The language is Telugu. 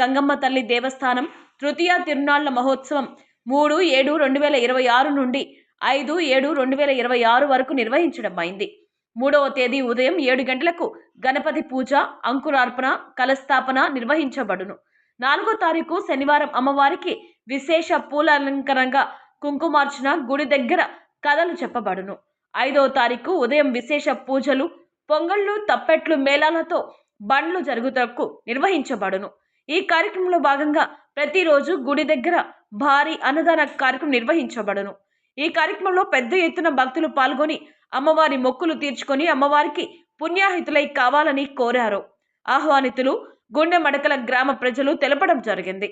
గంగమ్మ తల్లి దేవస్థానం తృతీయ తిరునాళ్ల మహోత్సవం 3/7/2026 నుండి 5/7/2026 వరకు నిర్వహించడం అయింది. 3వ తేదీ ఉదయం 7 గంటలకు గణపతి పూజ, అంకురార్పణ, కలస్థాపన నిర్వహించబడును. 4వ తారీఖు శనివారం అమ్మవారికి విశేష పూల అలంకరణగా కుంకుమార్చన, గుడి దగ్గర కథలు చెప్పబడును. 5వ తారీఖు ఉదయం విశేష పూజలు, పొంగళ్ళు, తప్పెట్లు, మేళాలతో బండ్లు జరుగుటకు నిర్వహించబడును. ఈ కార్యక్రమంలో భాగంగా ప్రతిరోజు గుడి దగ్గర భారీ అన్నదాన కార్యక్రమం నిర్వహించబడును. ఈ కార్యక్రమంలో పెద్ద ఎత్తున భక్తులు పాల్గొని అమ్మవారి మొక్కులు తీర్చుకొని అమ్మవారికి పుణ్యాహితులై కావాలని కోరారు. ఆహ్వానితులు గుండెమడకల గ్రామ ప్రజలు తెలపడం జరిగింది.